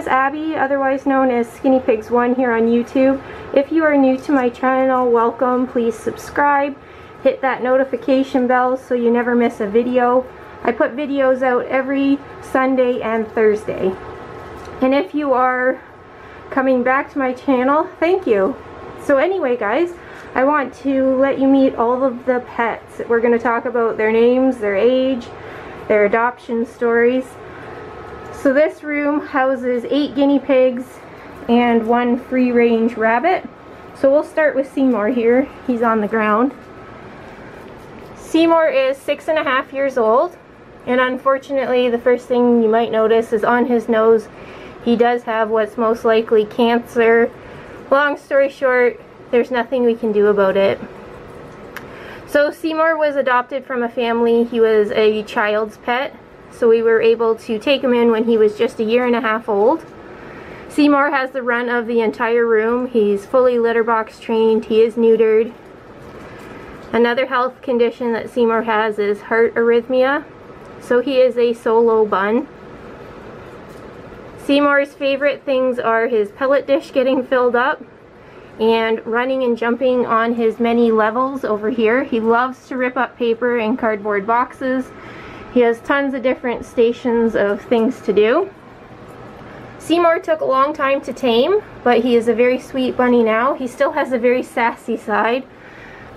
is Abby, otherwise known as Guinea Pigs 1 here on YouTube. If you are new to my channel, welcome. Please subscribe. Hit that notification bell so you never miss a video. I put videos out every Sunday and Thursday. And if you are coming back to my channel, thank you. So anyway guys, I want to let you meet all of the pets. We're going to talk about their names, their age, their adoption stories. So this room houses 8 guinea pigs and 1 free-range rabbit. So we'll start with Seymour here. He's on the ground. Seymour is 6.5 years old, and unfortunately the first thing you might notice is on his nose he does have what's most likely cancer. Long story short, there's nothing we can do about it. So Seymour was adopted from a family. He was a child's pet, so we were able to take him in when he was just 1.5 years old. Seymour has the run of the entire room. He's fully litter box trained. He is neutered. Another health condition that Seymour has is heart arrhythmia, so he is a solo bun. Seymour's favorite things are his pellet dish getting filled up and running and jumping on his many levels over here. He loves to rip up paper and cardboard boxes. He has tons of different stations of things to do. Seymour took a long time to tame, but he is a very sweet bunny now. He still has a very sassy side,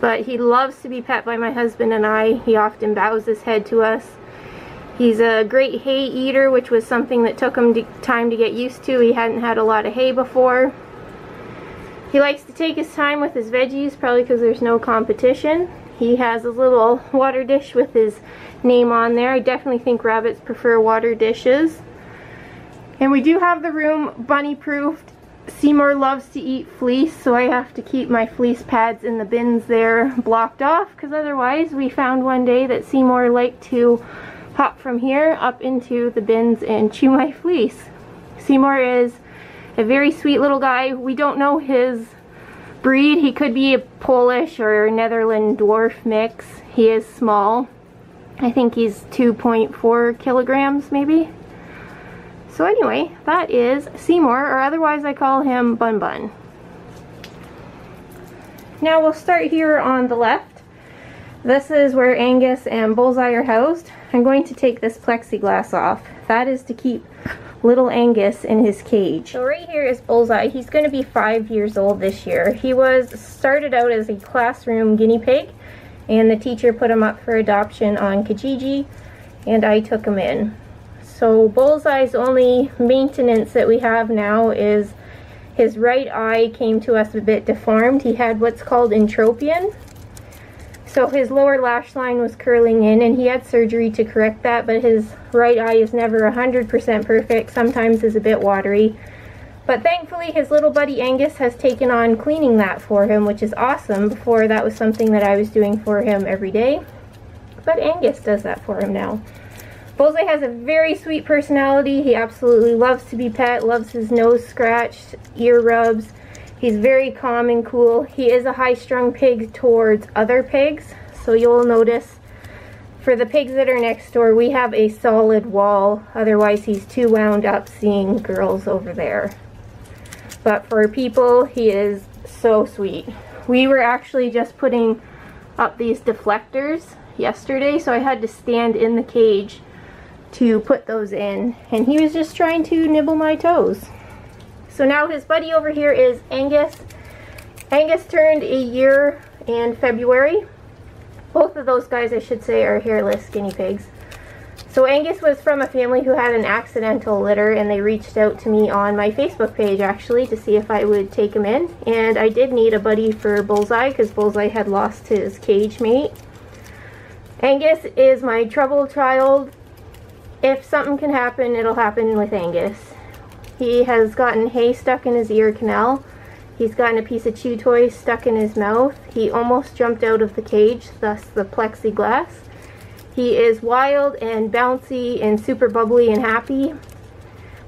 but he loves to be pet by my husband and I. He often bows his head to us. He's a great hay eater, which was something that took him time to get used to. He hadn't had a lot of hay before. He likes to take his time with his veggies, probably because there's no competition. He has a little water dish with his name on there. I definitely think rabbits prefer water dishes. And we do have the room bunny proofed. Seymour loves to eat fleece, so I have to keep my fleece pads in the bins there blocked off, because otherwise we found one day that Seymour liked to hop from here up into the bins and chew my fleece. Seymour is a very sweet little guy. We don't know his breed. He could be a Polish or Netherland dwarf mix. He is small. I think he's 2.4 kilograms maybe. So anyway, that is Seymour, or otherwise I call him Bun Bun. Now we'll start here on the left. This is where Angus and Bullseye are housed. I'm going to take this plexiglass off. That is to keep little Angus in his cage. So right here is Bullseye. He's going to be 5 years old this year. He was started out as a classroom guinea pig, and the teacher put him up for adoption on Kijiji, and I took him in. So Bullseye's only maintenance that we have now is his right eye came to us a bit deformed. He had what's called entropion. So his lower lash line was curling in, and he had surgery to correct that, but his right eye is never 100% perfect. Sometimes is a bit watery. But thankfully his little buddy Angus has taken on cleaning that for him, which is awesome. Before that was something that I was doing for him every day. But Angus does that for him now. Bullseye has a very sweet personality. He absolutely loves to be pet, loves his nose scratched, ear rubs. He's very calm and cool. He is a high-strung pig towards other pigs, so you'll notice for the pigs that are next door, we have a solid wall. Otherwise, he's too wound up seeing girls over there. But for people, he is so sweet. We were actually just putting up these deflectors yesterday, so I had to stand in the cage to put those in, and he was just trying to nibble my toes. So now his buddy over here is Angus. Angus turned 1 year in February. Both of those guys, I should say, are hairless guinea pigs. So Angus was from a family who had an accidental litter, and they reached out to me on my Facebook page actually to see if I would take him in. And I did need a buddy for Bullseye because Bullseye had lost his cage mate. Angus is my trouble child. If something can happen, it'll happen with Angus. He has gotten hay stuck in his ear canal. He's gotten a piece of chew toy stuck in his mouth. He almost jumped out of the cage, thus the plexiglass. He is wild and bouncy and super bubbly and happy.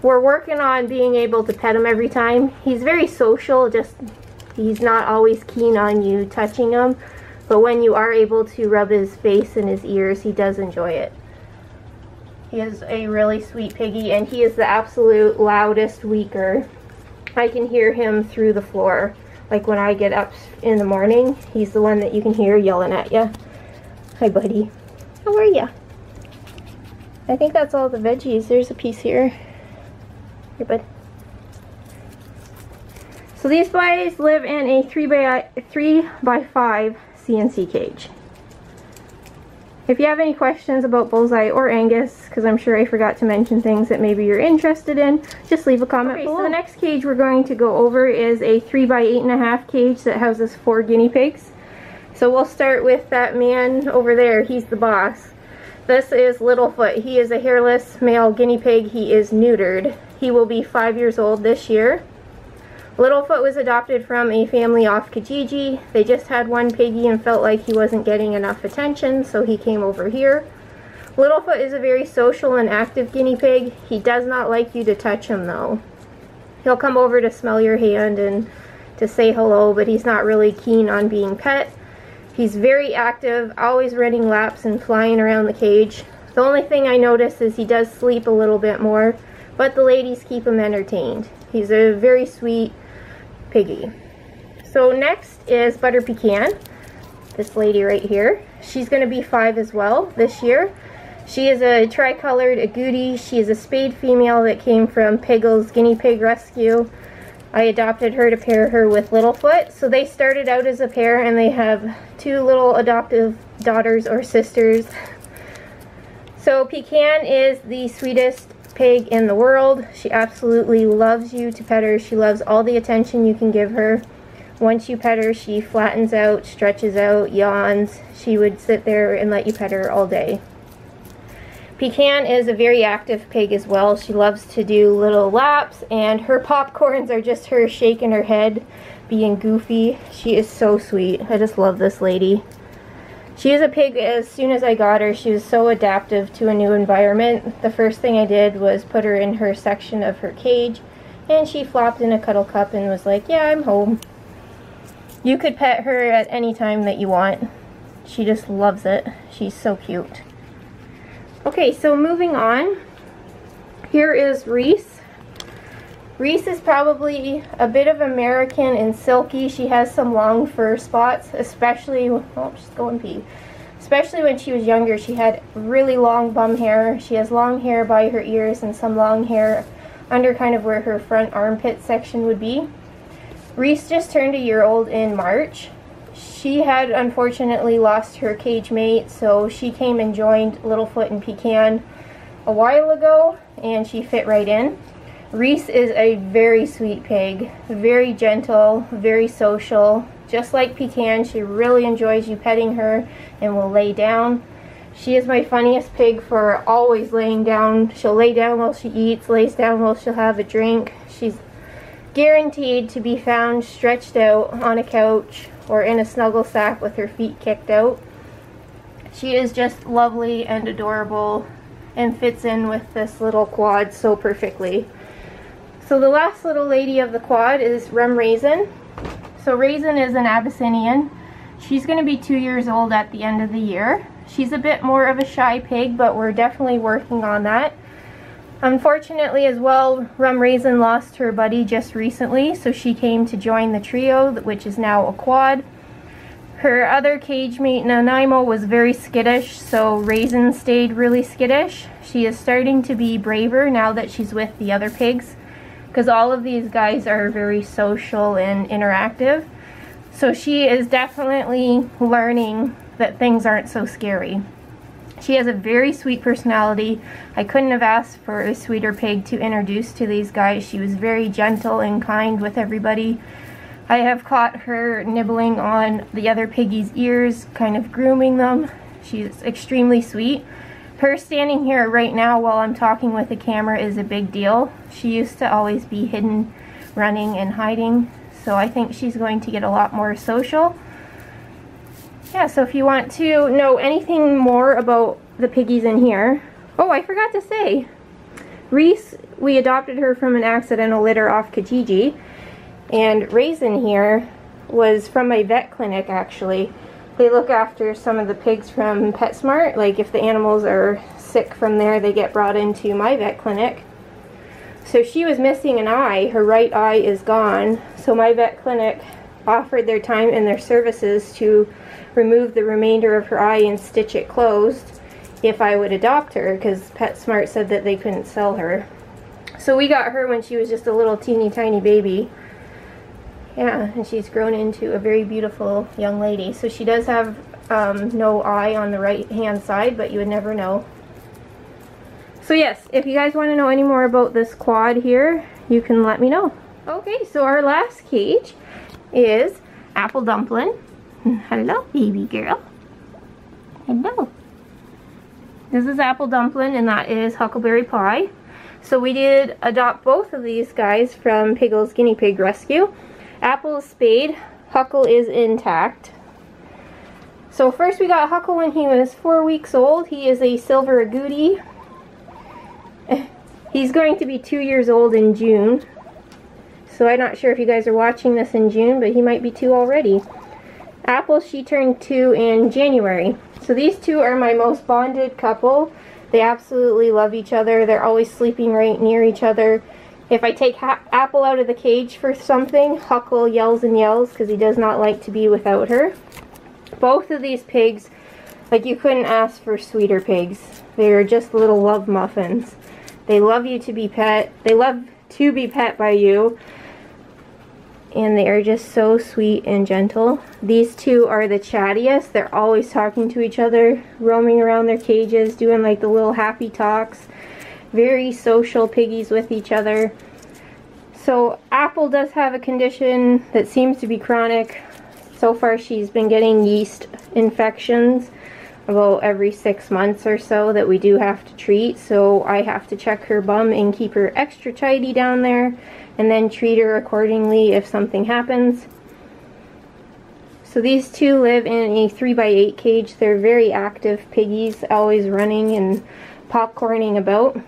We're working on being able to pet him every time. He's very social, just he's not always keen on you touching him. But when you are able to rub his face and his ears, he does enjoy it. He is a really sweet piggy, and he is the absolute loudest weaker. I can hear him through the floor. Like when I get up in the morning, he's the one that you can hear yelling at you. Hi, buddy. How are ya? I think that's all the veggies. There's a piece here. Here, bud. So these guys live in a 3x5 CNC cage. If you have any questions about Bullseye or Angus, because I'm sure I forgot to mention things that maybe you're interested in, just leave a comment below. So the next cage we're going to go over is a 3x8.5 cage that houses 4 guinea pigs. So we'll start with that man over there. He's the boss. This is Littlefoot. He is a hairless male guinea pig. He is neutered. He will be 5 years old this year. Littlefoot was adopted from a family off Kijiji. They just had one piggy and felt like he wasn't getting enough attention, so he came over here. Littlefoot is a very social and active guinea pig. He does not like you to touch him though. He'll come over to smell your hand and to say hello, but he's not really keen on being pet. He's very active, always running laps and flying around the cage. The only thing I notice is he does sleep a little bit more, but the ladies keep him entertained. He's a very sweet piggy. So next is Butter Pecan, this lady right here. She's going to be 5 as well this year. She is a tricolored agouti. She is a spayed female that came from Piggle's Guinea Pig Rescue. I adopted her to pair her with Littlefoot. So they started out as a pair, and they have 2 little adoptive daughters or sisters. So Pecan is the sweetest pig in the world. She absolutely loves you to pet her. She loves all the attention you can give her. Once you pet her, she flattens out, stretches out, yawns. She would sit there and let you pet her all day. Pecan is a very active pig as well. She loves to do little laps, and her popcorns are just her shaking her head, being goofy. She is so sweet. I just love this lady. She is a pig. As soon as I got her, she was so adaptive to a new environment. The first thing I did was put her in her section of her cage, and she flopped in a cuddle cup and was like, yeah, I'm home. You could pet her at any time that you want. She just loves it. She's so cute. Okay, so moving on. Here is Reese. Reese is probably a bit of American and silky. She has some long fur spots, especially, oh, she's going pee. Especially when she was younger, she had really long bum hair. She has long hair by her ears and some long hair under kind of where her front armpit section would be. Reese just turned a year old in March. She had unfortunately lost her cage mate, so she came and joined Littlefoot and Pecan a while ago, and she fit right in. Reese is a very sweet pig, very gentle, very social. Just like Pecan, she really enjoys you petting her and will lay down. She is my funniest pig for always laying down. She'll lay down while she eats, lays down while she'll have a drink. She's guaranteed to be found stretched out on a couch or in a snuggle sack with her feet kicked out. She is just lovely and adorable and fits in with this little quad so perfectly. So the last little lady of the quad is Rum-Raisin. So Raisin is an Abyssinian. She's going to be 2 years old at the end of the year. She's a bit more of a shy pig, but we're definitely working on that. Unfortunately as well, Rum-Raisin lost her buddy just recently, so she came to join the trio, which is now a quad. Her other cage mate, Nanaimo, was very skittish, so Raisin stayed really skittish. She is starting to be braver now that she's with the other pigs, because all of these guys are very social and interactive. So she is definitely learning that things aren't so scary. She has a very sweet personality. I couldn't have asked for a sweeter pig to introduce to these guys. She was very gentle and kind with everybody. I have caught her nibbling on the other piggies' ears, kind of grooming them. She's extremely sweet. Her standing here right now while I'm talking with the camera is a big deal. She used to always be hidden, running and hiding, so I think she's going to get a lot more social. Yeah, so if you want to know anything more about the piggies in here... Oh, I forgot to say, Reese, we adopted her from an accidental litter off Kijiji, and Raisin here was from my vet clinic actually. They look after some of the pigs from PetSmart, like if the animals are sick sick from there, they get brought into my vet clinic. So she was missing an eye. Her right eye is gone. So my vet clinic offered their time and their services to remove the remainder of her eye and stitch it closed if I would adopt her, because PetSmart said that they couldn't sell her. So we got her when she was just a little teeny tiny baby. Yeah, and she's grown into a very beautiful young lady. So she does have no eye on the right hand side, but you would never know. So yes, if you guys want to know any more about this quad here, you can let me know. Okay, so our last cage is Apple Dumpling. Hello, baby girl. Hello. This is Apple Dumpling, and that is Huckleberry Pie. So we did adopt both of these guys from Piggle's Guinea Pig Rescue. Apple is spayed, Huckle is intact. So first we got Huckle when he was 4 weeks old. He is a silver agouti. He's going to be 2 years old in June. So I'm not sure if you guys are watching this in June, but he might be 2 already. Apple, she turned 2 in January. So these two are my most bonded couple. They absolutely love each other. They're always sleeping right near each other. If I take Apple out of the cage for something, Huckle yells and yells because he does not like to be without her. Both of these pigs, like, you couldn't ask for sweeter pigs. They're just little love muffins. They love you to be pet. They love to be pet by you. And they are just so sweet and gentle. These two are the chattiest. They're always talking to each other, roaming around their cages, doing like the little happy talks. Very social piggies with each other. So Apple does have a condition that seems to be chronic. So far she's been getting yeast infections about every 6 months or so that we do have to treat. So I have to check her bum and keep her extra tidy down there, and then treat her accordingly if something happens. So these two live in a 3x8 cage. They're very active piggies, always running and popcorning about.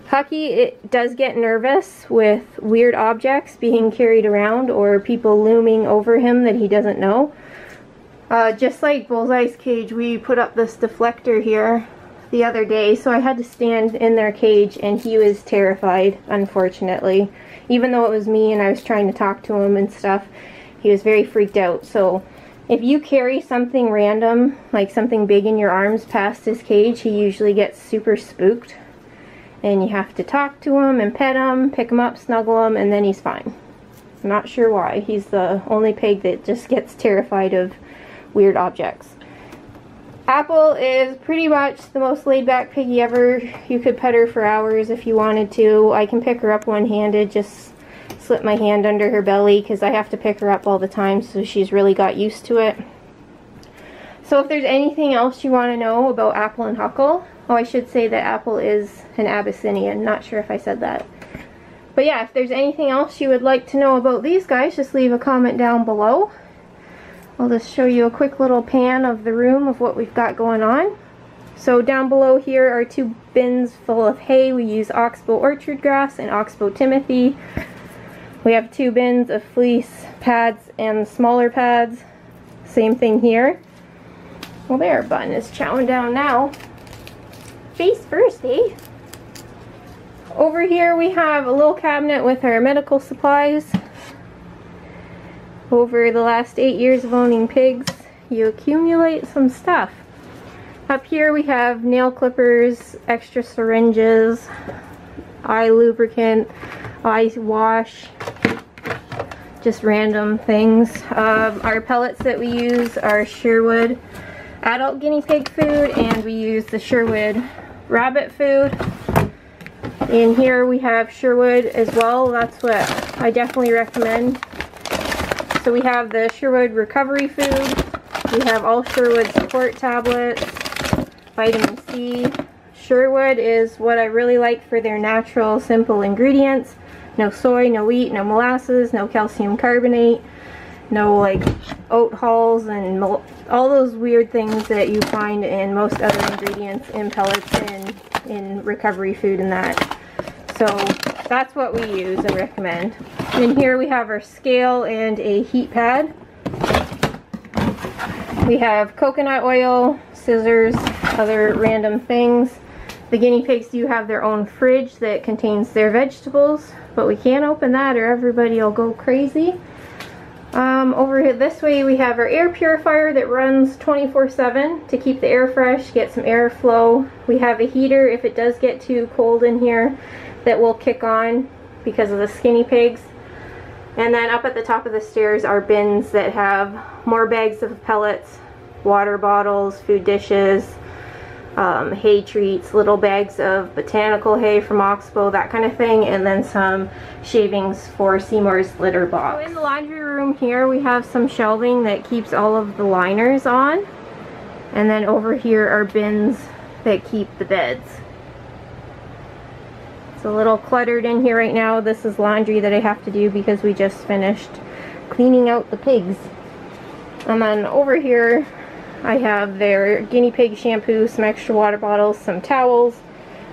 Hucky, it does get nervous with weird objects being carried around or people looming over him that he doesn't know. Just like Bullseye's cage, we put up this deflector here the other day, so I had to stand in their cage, and he was terrified, unfortunately. Even though it was me and I was trying to talk to him and stuff, he was very freaked out. So if you carry something random, like something big in your arms past his cage, he usually gets super spooked. And you have to talk to him and pet him, pick him up, snuggle him, and then he's fine. I'm not sure why. He's the only pig that just gets terrified of weird objects. Apple is pretty much the most laid-back piggy ever. You could pet her for hours if you wanted to. I can pick her up one-handed, just slip my hand under her belly because I have to pick her up all the time, so she's really got used to it. So if there's anything else you want to know about Apple and Huckle, oh, I should say that Apple is an Abyssinian. Not sure if I said that. But yeah, if there's anything else you would like to know about these guys, just leave a comment down below. I'll just show you a quick little pan of the room of what we've got going on. So down below here are 2 bins full of hay. We use Oxbow Orchard Grass and Oxbow Timothy. We have 2 bins of fleece pads and smaller pads. Same thing here. Well, there, Bun is chowing down now. Face first, eh? Over here we have a little cabinet with our medical supplies. Over the last 8 years of owning pigs, you accumulate some stuff. Up here we have nail clippers, extra syringes, eye lubricant, eye wash, just random things. Our pellets that we use are Sherwood adult guinea pig food, and we use the Sherwood rabbit food. In here we have Sherwood as well. That's what I definitely recommend. So we have the Sherwood recovery food. We have all Sherwood support tablets, vitamin C. Sherwood is what I really like for their natural, simple ingredients. No soy, no wheat, no molasses, no calcium carbonate, no like oat hulls and all those weird things that you find in most other ingredients in pellets and in recovery food and that. So that's what we use and recommend. In here we have our scale and a heat pad. We have coconut oil, scissors, other random things. The guinea pigs do have their own fridge that contains their vegetables, but we can't open that or everybody will go crazy. Over here this way we have our air purifier that runs 24/7 to keep the air fresh, get some airflow. We have a heater if it does get too cold in here that will kick on because of the skinny pigs. And then up at the top of the stairs are bins that have more bags of pellets, water bottles, food dishes, hay treats, little bags of botanical hay from Oxbow, that kind of thing, and then some shavings for Seymour's litter box. So in the laundry room here we have some shelving that keeps all of the liners on, and then over here are bins that keep the beds. It's a little cluttered in here right now. This is laundry that I have to do because we just finished cleaning out the pigs. And then over here I have their guinea pig shampoo, some extra water bottles, some towels.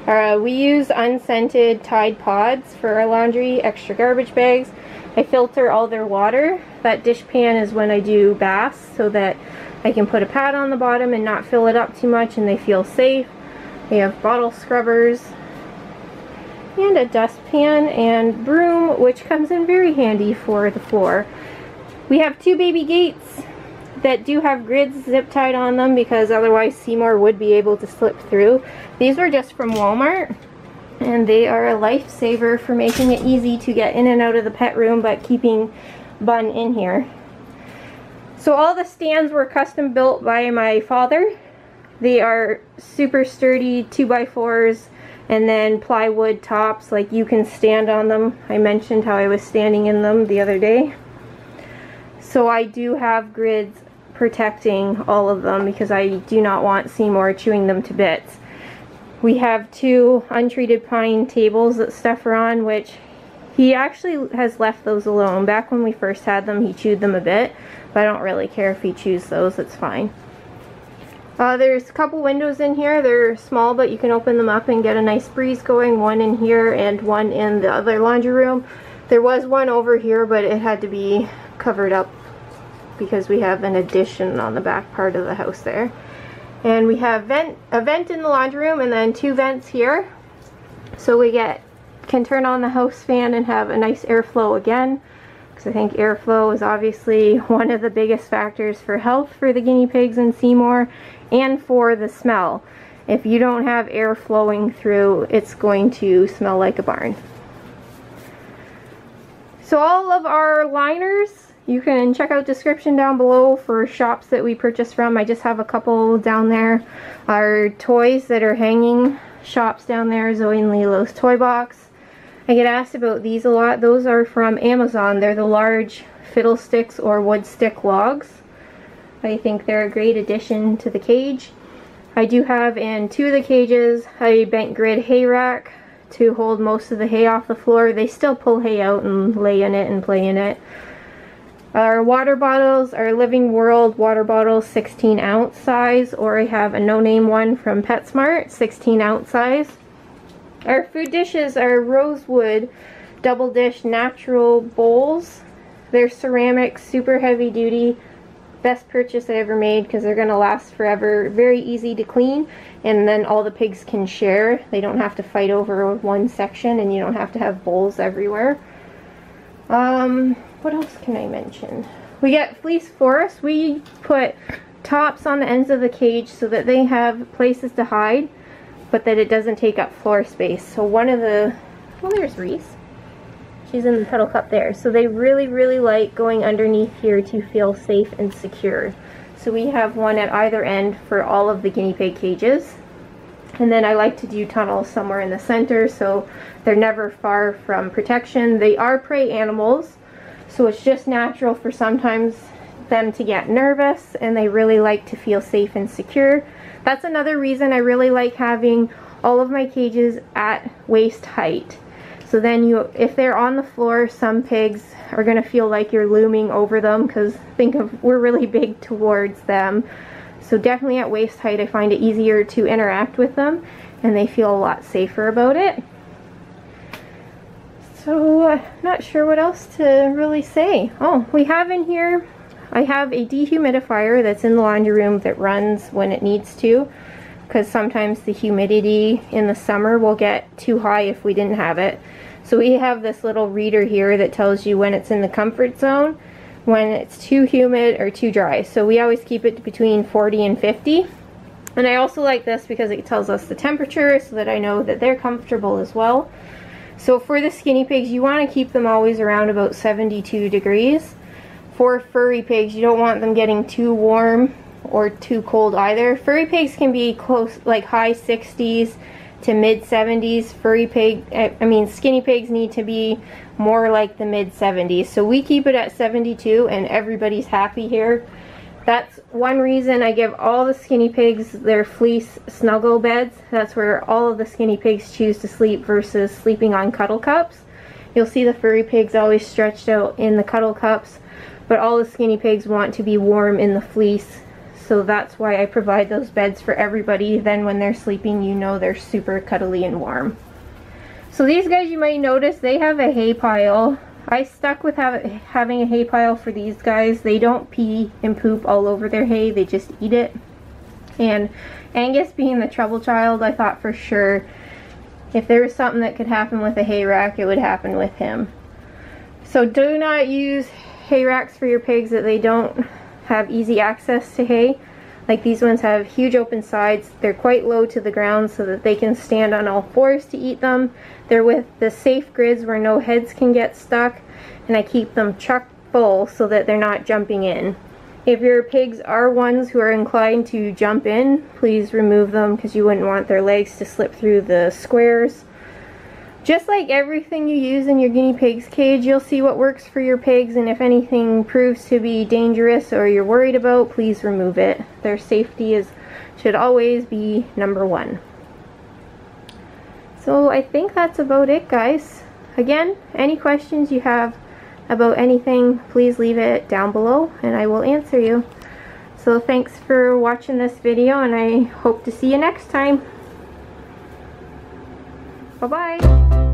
We use unscented Tide Pods for our laundry, extra garbage bags. I filter all their water. That dish pan is when I do baths so that I can put a pad on the bottom and not fill it up too much and they feel safe. We have bottle scrubbers and a dustpan and broom, which comes in very handy for the floor. We have 2 baby gates that do have grids zip tied on them because otherwise Seymour would be able to slip through. These were just from Walmart and they are a lifesaver for making it easy to get in and out of the pet room but keeping Bun in here. So all the stands were custom built by my father. They are super sturdy 2x4s and then plywood tops, like you can stand on them. I mentioned how I was standing in them the other day. So I do have grids protecting all of them because I do not want Seymour chewing them to bits. We have 2 untreated pine tables that Steph are on, which he actually has left those alone. Back when we first had them, he chewed them a bit, but I don't really care if he chews those, it's fine. There's a couple windows in here. They're small, but you can open them up and get a nice breeze going. One in here and one in the other laundry room. There was one over here, but it had to be covered up because we have an addition on the back part of the house there. And we have a vent in the laundry room and then 2 vents here. So we can turn on the house fan and have a nice airflow again. Because I think airflow is obviously one of the biggest factors for health for the guinea pigs in Seymour and for the smell. If you don't have air flowing through, it's going to smell like a barn. So all of our liners, you can check out description down below for shops that we purchase from. I just have a couple down there. Our toys that are hanging, shops down there, Zoey and Lilo's toy box. I get asked about these a lot. Those are from Amazon. They're the large fiddlesticks or wood stick logs. I think they're a great addition to the cage. I do have in 2 of the cages a bent grid hay rack to hold most of the hay off the floor. They still pull hay out and lay in it and play in it. Our water bottles are Living World water bottles, 16 ounce size, or I have a no-name one from PetSmart, 16 ounce size. Our food dishes are rosewood double dish natural bowls. They're ceramic, super heavy duty. Best purchase I ever made because they're going to last forever. Very easy to clean, and then all the pigs can share. They don't have to fight over one section and you don't have to have bowls everywhere. What else can I mention? We get fleece forests. We put tops on the ends of the cage so that they have places to hide, but that it doesn't take up floor space. So one of the, well, there's Reese. She's in the puddle cup there. So they really, really like going underneath here to feel safe and secure. So we have one at either end for all of the guinea pig cages. And then I like to do tunnels somewhere in the center so they're never far from protection. They are prey animals, so it's just natural for sometimes them to get nervous, and they really like to feel safe and secure. That's another reason I really like having all of my cages at waist height. So then if they're on the floor, some pigs are going to feel like you're looming over them because we're really big towards them. So definitely at waist height, I find it easier to interact with them and they feel a lot safer about it. So not sure what else to really say. Oh, we have in here, I have a dehumidifier that's in the laundry room that runs when it needs to. because sometimes the humidity in the summer will get too high if we didn't have it. So we have this little reader here that tells you when it's in the comfort zone, when it's too humid or too dry. So we always keep it between 40 and 50. And I also like this because it tells us the temperature so that I know that they're comfortable as well. So for the skinny pigs, you want to keep them always around about 72 degrees. For furry pigs, you don't want them getting too warm or too cold either. Furry pigs can be close, like high 60s to mid 70s. Skinny pigs need to be more like the mid 70s. So we keep it at 72 and everybody's happy here. That's one reason I give all the skinny pigs their fleece snuggle beds. That's where all of the skinny pigs choose to sleep versus sleeping on cuddle cups. You'll see the furry pigs always stretched out in the cuddle cups, but all the skinny pigs want to be warm in the fleece. So that's why I provide those beds for everybody. Then when they're sleeping, you know they're super cuddly and warm. So these guys, you might notice, they have a hay pile. I stuck with having a hay pile for these guys. They don't pee and poop all over their hay, they just eat it. And Angus being the trouble child, I thought for sure if there was something that could happen with a hay rack, it would happen with him. So do not use hay racks for your pigs that they don't have easy access to hay. Like these ones have huge open sides. They're quite low to the ground so that they can stand on all fours to eat them. They're with the safe grids where no heads can get stuck, and I keep them chock full so that they're not jumping in. If your pigs are ones who are inclined to jump in, please remove them because you wouldn't want their legs to slip through the squares. Just like everything you use in your guinea pig's cage, you'll see what works for your pigs, and if anything proves to be dangerous or you're worried about, please remove it. Their safety should always be number one. So I think that's about it, guys. Again, any questions you have about anything, please leave it down below and I will answer you. So thanks for watching this video, and I hope to see you next time. Bye-bye.